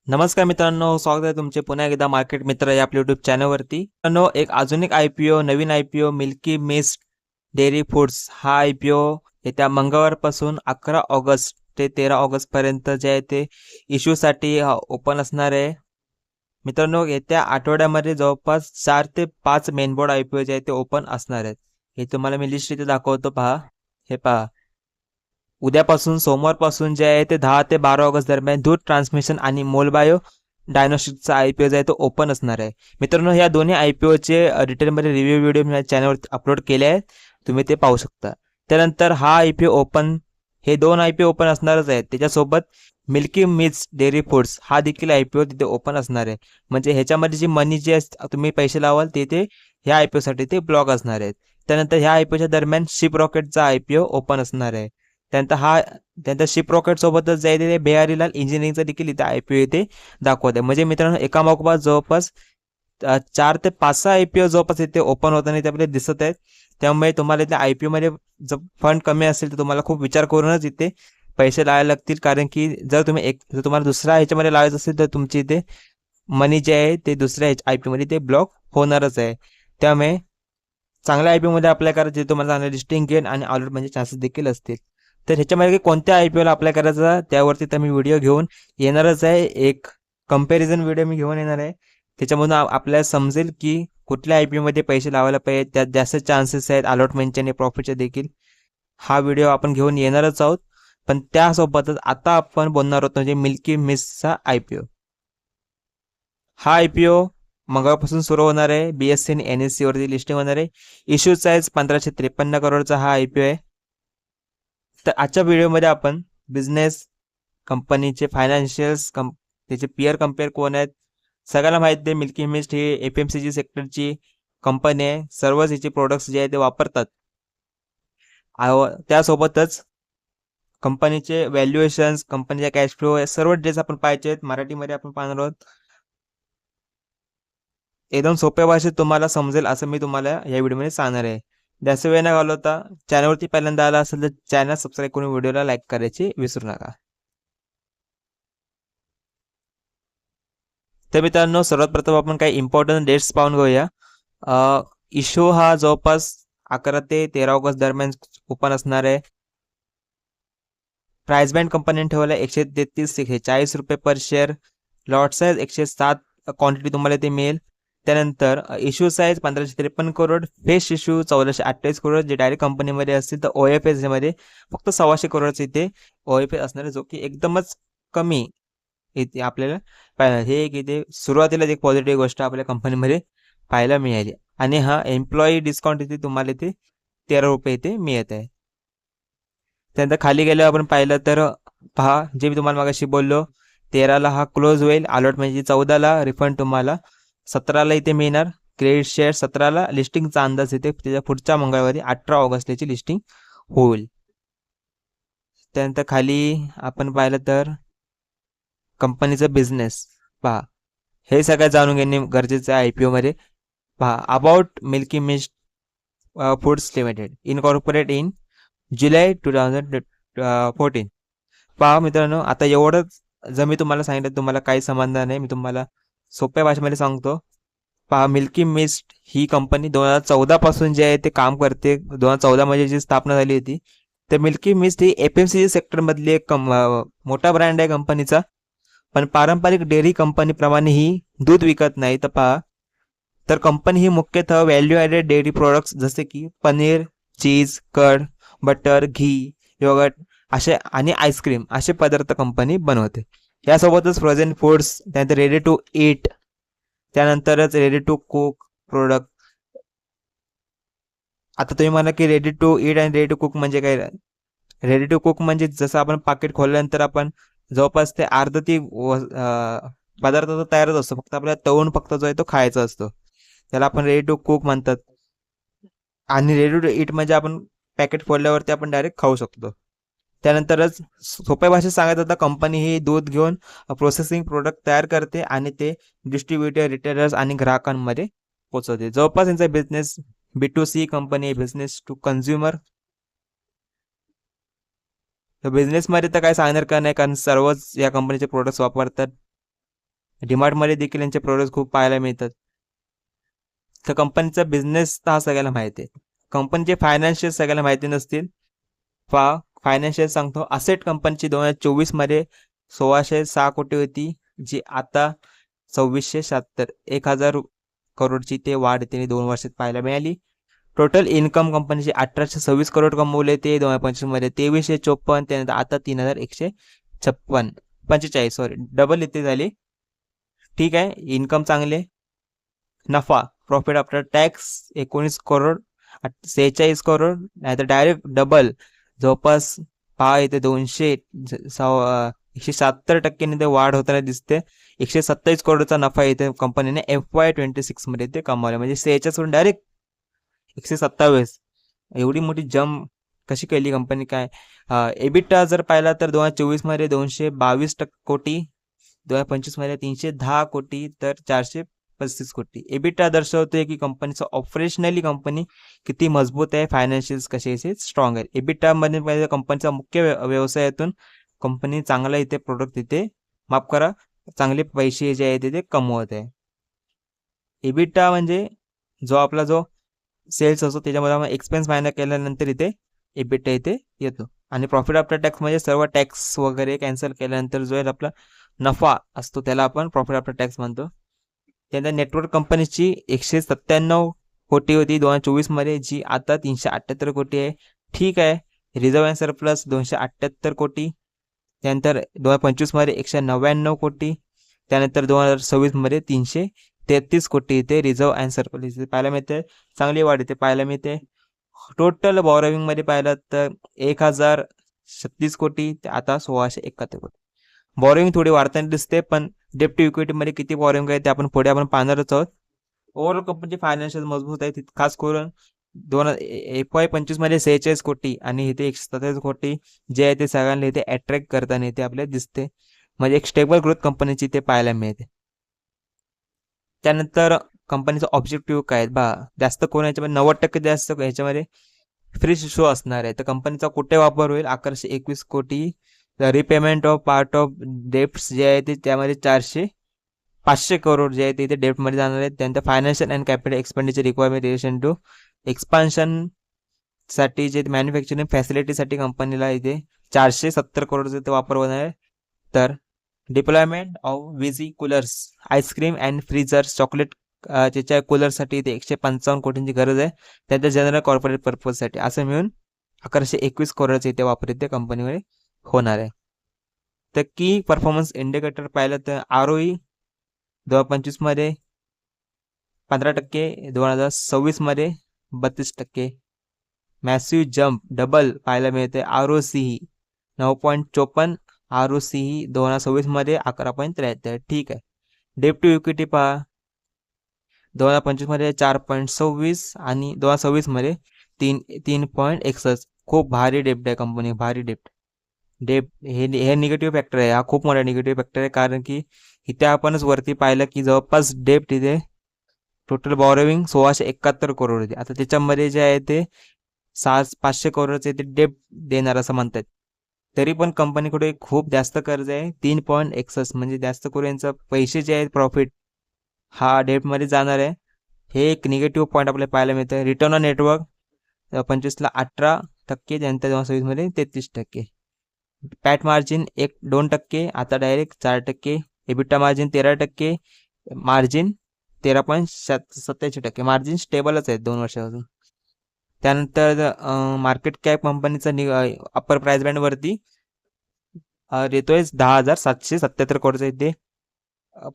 नमस्कार मित्रांनो, स्वागत आहे तुमचे पुन्हा एकदा मार्केट मित्र या आपल्या यूट्यूब चॅनलवरती. मित्रांनो, एक अजून एक आय-पी-ओ, नवीन आय-पी-ओ मिल्की मिस्ट डेअरी फूड्स हा आय-पी-ओ येत्या मंगळवारपासून 11 ऑगस्ट ते 13 ऑगस्टपर्यंत जे आहे ते इश्यूसाठी ओपन असणार आहे. मित्रांनो, येत्या आठवड्यामध्ये जवळपास 4 ते 5 मेनबोर्ड आय-पी-ओ जे आहे ते ओपन असणार आहेत. हे तुम्हाला मी लिस्ट इथे दाखवतो पहा. हे पहा. उद्यापासून सोमवारपासून जे आहे ते 10 ते 12 ऑगस्ट दरम्यान दूध ट्रान्समिशन आणि मोलबायो डायग्नोस्टिक्सचा आय-पी-ओ जो आहे तो ओपन असणार आहे. मित्रांनो, या दोन्ही आय-पी-ओचे डिटेलमध्ये रिव्ह्यू व्हिडिओ मी चॅनलवर अपलोड केले आहेत. तुम्ही ते पाहू शकता. त्यानंतर हा आय-पी-ओ ओपन, हे दोन आय-पी-ओ ओपन असणारच आहेत. त्याच्यासोबत मिल्की मिस्ट डेअरी फूड्स हा देखील आय-पी-ओ तिथे ओपन असणार आहे. म्हणजे ह्याच्यामध्ये जी मनी जी तुम्ही पैसे लावाल ते ह्या आय-पी-ओसाठी ते ब्लॉक असणार आहेत. त्यानंतर ह्या आय-पी-ओच्या दरम्यान शिप रॉकेटचा आय-पी-ओ ओपन असणार आहे. त्यानंतर शिप रॉकेट सोबतच जे आहे ते बेहारीलाल इंजिनिअरिंगचा देखील इथे आय-पी-ओ इथे दाखवत आहे. म्हणजे मित्रांनो, एकामागोमाग जवळपास 4 ते 5-6 आय-पी-ओ जवळपास इथे ओपन होताना इथे आपल्याला दिसत आहेत. त्यामुळे तुम्हाला इथे आय-पी-ओ मध्ये जर फंड कमी असेल तर तुम्हाला खूप विचार करूनच इथे पैसे लावायला लागतील. कारण की जर तुम्हाला दुसऱ्या ह्याच्यामध्ये लावायचं असेल तर तुमची इथे मनी जे आहे ते दुसऱ्या आय-पी-ओ मध्ये ते ब्लॉक होणारच आहे. त्यामुळे चांगल्या आय-पी-ओ मध्ये अप्लाय करायचे, तुम्हाला चांगले लिस्टिंग गेन आणि ऑलरेडी म्हणजे चान्सेस देखील असतील. तर ह्याच्यामध्ये कोणत्या आय-पी-ओला अप्लाय करायचा त्यावरती तर मी व्हिडिओ घेऊन येणारच आहे. एक कंपॅरिझन व्हिडिओ मी घेऊन येणार आहे. त्याच्यामधून आपल्याला समजेल की कुठल्या आय-पी-ओमध्ये पैसे लावायला पाहिजे, त्यात जास्त चान्सेस आहेत अलॉटमेंटचे आणि प्रॉफिटचे देखील. हा व्हिडिओ आपण घेऊन येणारच आहोत. पण त्यासोबतच आता आपण बोलणार आहोत म्हणजे मिल्की मिस्टचा आय-पी-ओ. हा आय-पी-ओ मंगळवारपासून सुरू होणार आहे. BSE आणि NSE वरती लिस्टिंग होणार आहे. इश्यू साईज 1553 करोडचा हा आय-पी-ओ आहे. तर आजच्या व्हिडिओमध्ये आपण बिझनेस, कंपनीचे फायनान्शियल्स, त्याचे पियर कंपेअर कोण आहेत, सगळ्याला माहिती आहे. मिल्की मिस्ट ही FMCG सेक्टरची कंपनी आहे. सर्वच हिचे प्रोडक्ट्स जे आहे ते वापरतात. त्यासोबतच कंपनीचे व्हॅल्युएशन्स, कंपनीचा कॅश फ्लो या सर्व डिटेल्स आपण पाहायचे आहेत. मराठीमध्ये आपण पाहणार आहोत. एकदम सोप्या भाषेत तुम्हाला समजेल असं मी तुम्हाला या व्हिडिओमध्ये सांगणार आहे. जास्त वेळ न घालवता चॅनलवरती पहिल्यांदा आला असेल तर चॅनल सबस्क्राईब करून व्हिडिओला लाईक करायची विसरू नका. तर मित्रांनो, सर्वात प्रथम आपण काही इम्पॉर्टंट डेट्स पाहून घेऊया. इश्यू हा जवळपास 11 ते 13 ऑगस्ट दरम्यान ओपन असणार आहे. प्राइस बँड कंपनीने ठेवला 133 ते 40 रुपये per share. Lot size 107 quantity तुम्हाला ते मिळेल. त्यानंतर issue size 1553 crore, face issue 1428 crore जे डायरेक्ट कंपनीमध्ये असतील. तर OFS मध्ये फक्त 1,200 करोडचे इथे OFS असणार आहे, जो की एकदमच कमी इथे आपल्याला पाहिलं. हे एक इथे सुरुवातीलाच एक पॉझिटिव्ह गोष्ट आपल्या कंपनीमध्ये पाहायला मिळाली. आणि हा एम्प्लॉई डिस्काउंट इथे तुम्हाला इथे 13 रुपये इथे मिळत आहे. त्यानंतर खाली गेल्यावर आपण पाहिलं तर पहा, जे मी तुम्हाला मागाशी बोललो, 13ला हा क्लोज होईल. अलॉट म्हणजे 14ला रिफंड तुम्हाला 17ला इथे मिळणार. क्रेडिट शेअर 17ला, लिस्टिंगचा अंदाज येते त्याच्या पुढच्या मंगळवारी 18 ऑगस्ट याची लिस्टिंग होईल. त्यानंतर खाली आपण पाहिलं तर कंपनीचं बिझनेस पहा, हे सगळं जाणून घेणे गरजेचं आहे IPO मध्ये. पहा, about milky mist foods limited incorporate in जुलै 2014. पहा मित्रांनो, आता एवढंच जर मी तुम्हाला सांगितलं तुम्हाला काही संबंध नाही, मी तुम्हाला सोप्या भाषेमध्ये सांगतो. पहा, मिल्की मिस्ट ही कंपनी 2014 पासून जे आहे ते काम करते. 2014 मध्ये जी स्थापना झाली होती. तर मिल्की मिस्ट ही FMCG सेक्टरमधली एक मोठा ब्रँड आहे कंपनीचा. पण पारंपरिक डेअरी कंपनीप्रमाणे ही दूध विकत नाही. तर पहा, तर कंपनी ही मुख्यतः व्हॅल्यू ॲडेड डेअरी प्रोडक्ट्स जसे की पनीर, चीज, कर्ड, बटर, घी, योगर्ट असे आणि आईस्क्रीम असे पदार्थ कंपनी बनवते. यासोबतच फ्रोझन फूड्स, त्यानंतर रेडी टू ईट, त्यानंतरच रेडी टू कुक प्रोडक्ट. आता तुम्ही म्हणा की रेडी टू ईट आणि रेडी टू कुक म्हणजे काय? रेडी टू कुक म्हणजे जसं आपण पाकिट खोलल्यानंतर आपण जवळपास ते अर्ध ती पदार्थ तो तयारच असतो, फक्त आपल्याला तळून फक्त जो आहे तो खायचा असतो. त्याला आपण रेडी टू कुक म्हणतात. आणि रेडी टू ईट म्हणजे आपण पॅकेट फोडल्यावरती आपण डायरेक्ट खाऊ शकतो. त्यानंतरच सोप्या भाषेत सांगायचं तर कंपनी ही दूध घेऊन प्रोसेसिंग प्रोडक्ट तयार करते आणि ते डिस्ट्रीब्युटर, रिटेलर्स आणि ग्राहकांमध्ये पोहोचवते. जवळपास यांचा बिझनेस B2C कंपनी आहे, बिझनेस टू कन्झ्युमर. तर बिझनेसमध्ये तर काय सांगणार का नाही, कारण सर्वच या कंपनीचे प्रोडक्ट्स वापरतात. डीमार्टमध्ये देखील यांचे प्रोडक्ट खूप पाहायला मिळतात. तर कंपनीचा बिझनेस तर हा सगळ्याला माहिती आहे. कंपनीचे फायनान्शियल सगळ्याला माहिती नसतील. फायनान्शियल सांगतो. असेट कंपनीची 2024 मध्ये 1606 कोटी होती, जी आता 2676 1000 करोडची ते वाढ त्यांनी 2 वर्षात पाहायला मिळाली. टोटल इन्कम कंपनीचे 1826 करोड कमवले ते 2025 मध्ये 2354, त्यानंतर आता 45 सॉरी डबल इथे झाली. ठीक आहे, इन्कम चांगले. नफा profit after tax 19 crore 46 crore, नाहीतर डायरेक्ट डबल जवळपास पहा इथे 170% ते वाढ होताना दिसते. 127 करोडचा नफा इथे कंपनीने FY26 मध्ये ते कमावले, म्हणजे 46 वरून डायरेक्ट 127. एवढी मोठी जंप कशी केली कंपनी काय. एबिटा जर पाहिला तर 2024 मध्ये 222 कोटी, 2025 मध्ये 310 कोटी तर 435 कोटी. एबिटा दर्शवते की कंपनीचं ऑपरेशनली कंपनी किती मजबूत आहे, फायनान्शियल्स कसे स्ट्रॉंग आहेत. एबिटा मध्ये कंपनीचा मुख्य व्यवसायातून कंपनी चांगला इथे प्रोडक्ट इथे माफ करा चांगले पैसे जे आहेत ते कमवत आहे. एबिटा म्हणजे जो सेल्स असतो त्याच्यामध्ये आपण एक्सपेन्स मायनस केल्यानंतर इथे एबिटा इथे येतो. आणि प्रॉफिट आफ्टर टॅक्स म्हणजे सर्व टॅक्स वगैरे कॅन्सल केल्यानंतर जो आहे आपला नफा असतो त्याला आपण प्रॉफिट आफ्टर टॅक्स म्हणतो. त्यानंतर नेटवर्क कंपनीची 197 कोटी होती 2024 मध्ये, जी आता 378 कोटी आहे. ठीक आहे. रिझर्व्ह अँड सरप्लस 278 कोटी. त्यानंतर 2025 मध्ये 199 कोटी. त्यानंतर 2026 मध्ये 333 कोटी इथे रिझर्व्ह अँड सरप्लस इथे पाहायला मिळते. चांगली वाढ इथे पाहायला मिळते. टोटल बॉरोविंग मध्ये पाहिलं तर 1036 कोटी ते आता 1671 कोटी. बॉरोविंग थोडी वाढताना दिसते, पण डेप्ट टू इक्विटी मध्ये किती बॉरोविंग आहे ते आपण पुढे आपण पाहणारच आहोत. ओव्हरऑल कंपनीचे फायनान्शियल मजबूत आहे, खास करून FY25 मध्ये 46 कोटी आणि इथे 127 कोटी जे आहे ते सगळ्यांना इथे अट्रॅक्ट करताना इथे आपल्याला दिसते. म्हणजे एक स्टेबल ग्रोथ कंपनीची इथे पाहायला मिळते. त्यानंतर कंपनीचा ऑब्जेक्टिव्ह काय बा जास्त कोण याच्यामध्ये 90% जास्त याच्यामध्ये फ्री शो असणार आहे. तर कंपनीचा कुठे वापर होईल 1121 कोटी. Repayment of part of debts जे आहे ते त्यामध्ये 500 करोड जे आहे ते इथे डेप्टमध्ये जाणार आहेत. त्यानंतर financial and capital expenditure requirement relation to expansion साठी जे मॅन्युफॅक्चरिंग फॅसिलिटीसाठी कंपनीला इथे 470 करोडचा ते वापर होणार आहे. तर डिप्लॉयमेंट ऑफ विझी coolers ice cream and freezers chocolate त्याच्या कूलरसाठी इथे 155 कोटींची गरज आहे. त्याच्या जनरल कॉर्पोरेट पर्पजसाठी असं मिळून 1121 करोडचे इथे वापर इथे कंपनीमध्ये होणार आहे. तर की परफॉर्मन्स इंडिकेटर पाहिलं तर ROE 2025 मध्ये 15%, 2026 मध्ये 32%. मॅसिव्ह जम्प डबल पाहायला मिळते. ROCE 9.54, ROCE 2026 मध्ये 11.73. ठीक आहे. डेप टू इक्विटी पहा 2025 मध्ये 4.26 आणि 2026 मध्ये 3.61. खूप भारी डेप्ट आहे कंपनी, भारी डेप्ट. हे निगेटिव्ह फॅक्टर आहे, हा खूप मोठा निगेटिव्ह फॅक्टर आहे. कारण की इथे आपणच वरती पाहिलं की जवळपास डेप्ट इथे टोटल बॉरोविंग 1671 करोड होते. आता त्याच्यामध्ये जे आहे ते 500 करोडचे ते डेप्ट देणार असं म्हणतात. तरी पण कंपनीकडे खूप जास्त कर्ज आहे 3.61, म्हणजे जास्त करून यांचं पैसे जे आहेत प्रॉफिट हा डेप्टमध्ये जाणार आहे. हे एक निगेटिव्ह पॉईंट आपल्याला पाहायला मिळतं. रिटर्न ऑन नेटवर्क 25ला 18%, त्यानंतर 2026 मध्ये 33%. पॅट मार्जिन 2%, आता direct 4%. EBITDA margin 13%, margin 13.87%. Margin स्टेबलच आहेत 2 वर्षापासून. त्यानंतर मार्केट कॅप कंपनीचा अप्पर प्राइस बँड वरती येतोय 10,777 करोडचा इथे.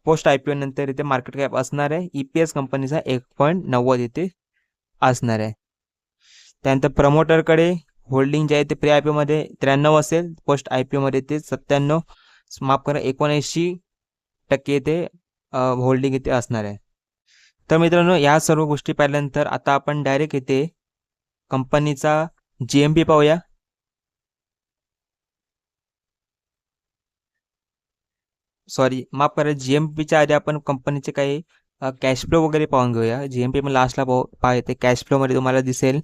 पोस्ट IPO नंतर इथे मार्केट कॅप असणार आहे. EPS कंपनीचा 1.90 इथे असणार आहे. त्यानंतर प्रमोटरकडे होल्डिंग जे आहे ते प्री IPO मध्ये 93 असेल, पोस्ट IPO मध्ये ते 97, माफ करा 79% इथे होल्डिंग इथे असणार आहे. तर मित्रांनो, या सर्व गोष्टी पाहिल्यानंतर आता आपण डायरेक्ट इथे कंपनीचा GMP पाहूया. सॉरी माफ करा, GMPच्या आधी आपण कंपनीचे काही कॅश फ्लो वगैरे पाहून घेऊया. GMP पण लास्टला पाहते. कॅश फ्लो मध्ये तुम्हाला दिसेल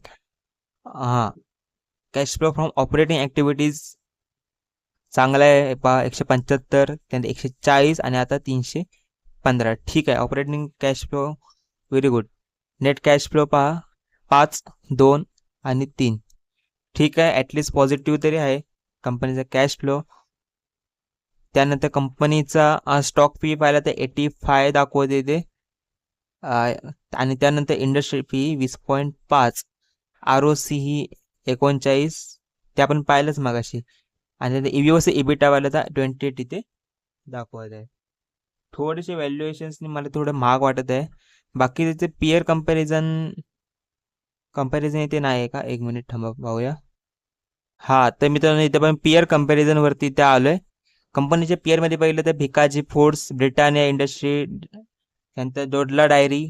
हां cash flow from operating activities चांगला आहे पहा 175, त्यानंतर 140 आणि आता 300 15. ठीक आहे. Operating cash flow very good. Net cash flow पहा 5, 2 आणि 3. ठीक आहे. ॲटलिस्ट पॉझिटिव्ह तरी आहे कंपनीचा कॅश फ्लो. त्यानंतर कंपनीचा स्टॉक फी पाहिला तर 85 दाखवते ते. आणि त्यानंतर इंडस्ट्री फी 20.5. ROC ही 39 ते आपण पाहिलंच मागाशी. आणि EV EBITDA वाला तर 28 इथे दाखवत आहे. थोडेसे व्हॅल्युएशन्सनी मला थोडं महाग वाटत आहे. बाकी त्याचे पिअर कंपॅरिझन इथे नाही आहे का? एक मिनिट थांबा पाहूया. हा तर मित्रांनो इथे पण पिअर कंपॅरिझन वरती इथे आलोय. कंपनीच्या पिअरमध्ये पाहिलं तर भिकाजी फूड्स, ब्रिटानिया इंडस्ट्री, त्यानंतर डोडला डायरी,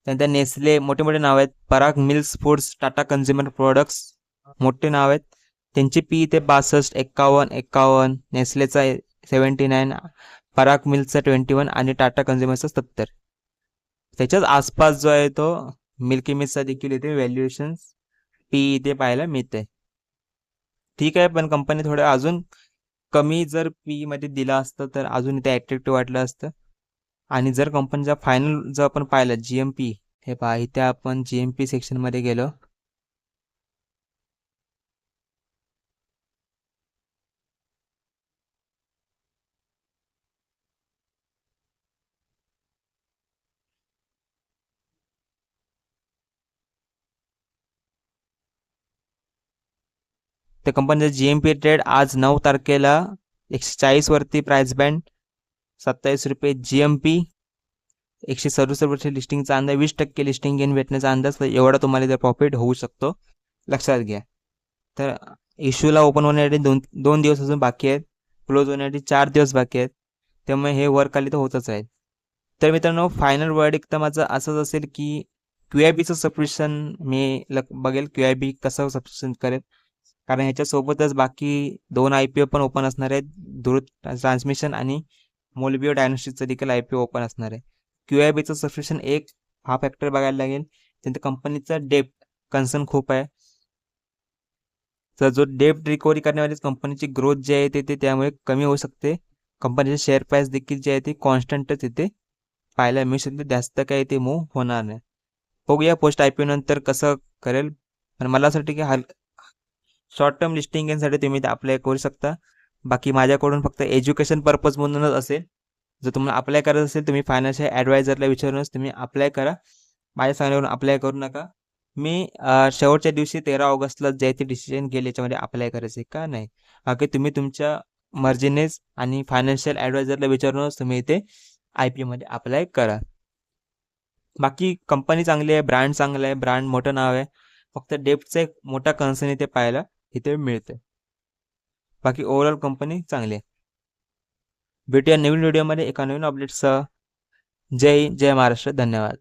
त्यानंतर नेस्ले, मोठे मोठे नाव आहेत. Parag mills foods, Tata consumer products, मोठे नाव आहेत. त्यांची पी इथे 62, 51, नेस्लेचा 79, पराग मिल्सचा 21 आणि टाटा कन्झ्युमरचा 70. त्याच्याच आसपास जो आहे तो मिल्की मिल्सचा देखील इथे व्हॅल्युएशन पी इथे पाहायला मिळते. ठीक आहे, पण कंपनी थोडं अजून कमी जर पी मध्ये दिला असतं तर अजून इथे अट्रॅक्टिव्ह वाटलं असतं. आणि जर कंपनीचा फायनल जर आपण पाहिलं GMP, हे पहा इथे आपण GMP सेक्शन मध्ये गेलो. त्या कंपनीचा GMP ट्रेड आज 9 तारखेला 140 वरती प्राइस बँड, 27 रुपये GMP, 167 वर्ष लिस्टिंगचा अंदाज, 20% लिस्टिंग गेन भेटण्याचा अंदाज. एवढा तुम्हाला इथे प्रॉफिट होऊ शकतो, लक्षात घ्या. तर इश्यूला ओपन होण्यासाठी दोन दिवस अजून बाकी आहेत, क्लोज होण्यासाठी 4 दिवस बाकी आहेत. त्यामुळे हे वर खाली तर होतच आहे. तर मित्रांनो फायनल वर्डिक्ट तर माझं असंच असेल की QIBचं सबस्क्रिप्शन मी बघेल QIB कसं सबस्क्रिप्शन करेल. कारण ह्याच्यासोबतच बाकी 2 IPO पण ओपन असणार आहेत. दूर ट्रान्समिशन आणि मोलबिओ डायनॉस्टिकचं देखील IPO ओपन असणार आहे. QIBचं सबस्क्रिप्शन एक हा फॅक्टर बघायला लागेल. त्यानंतर कंपनीचा डेप्ट कन्सर्न खूप आहे. तर जो डेप्ट रिकव्हरी करण्यावाली कंपनीची ग्रोथ जी आहे ते त्यामुळे कमी होऊ शकते. कंपनीचे शेअर प्राइस देखील जे आहे ते कॉन्स्टंटच इथे पाहायला मिळू शकते, जास्त काही ते मूव्ह होणार नाही. बघूया पोस्ट IPO नंतर कसं करेल. पण मला असं वाटतं की शॉर्ट टर्म लिस्टिंग घेण्यासाठी तुम्ही ते अप्लाय करू शकता. बाकी माझ्याकडून फक्त एज्युकेशन पर्पज म्हणूनच असेल. जर तुम्हाला अप्लाय करायचं असेल तुम्ही फायनान्शियल ॲडवायझरला विचारूनच तुम्ही अप्लाय करा. माझ्या सांगण्यावरून अप्लाय करू नका. मी शेवटच्या दिवशी 13 ऑगस्टला जे ते डिसिजन घेईल याच्यामध्ये अप्लाय करायचे का नाही. बाकी तुम्ही तुमच्या मर्जीनेच आणि फायनान्शियल ॲडवायझरला विचारूनच तुम्ही इथे IPO मध्ये अप्लाय करा. बाकी कंपनी चांगली आहे, ब्रँड चांगला आहे, ब्रँड मोठं नाव आहे. फक्त डेप्टचा एक मोठा कन्सर्न इथे पाहायला इथे मिळते. बाकी ओव्हरऑल कंपनी चांगली आहे. भेटूया नवीन व्हिडिओमध्ये एका नवीन अपडेटसह. जय हिंद, जय महाराष्ट्र. धन्यवाद.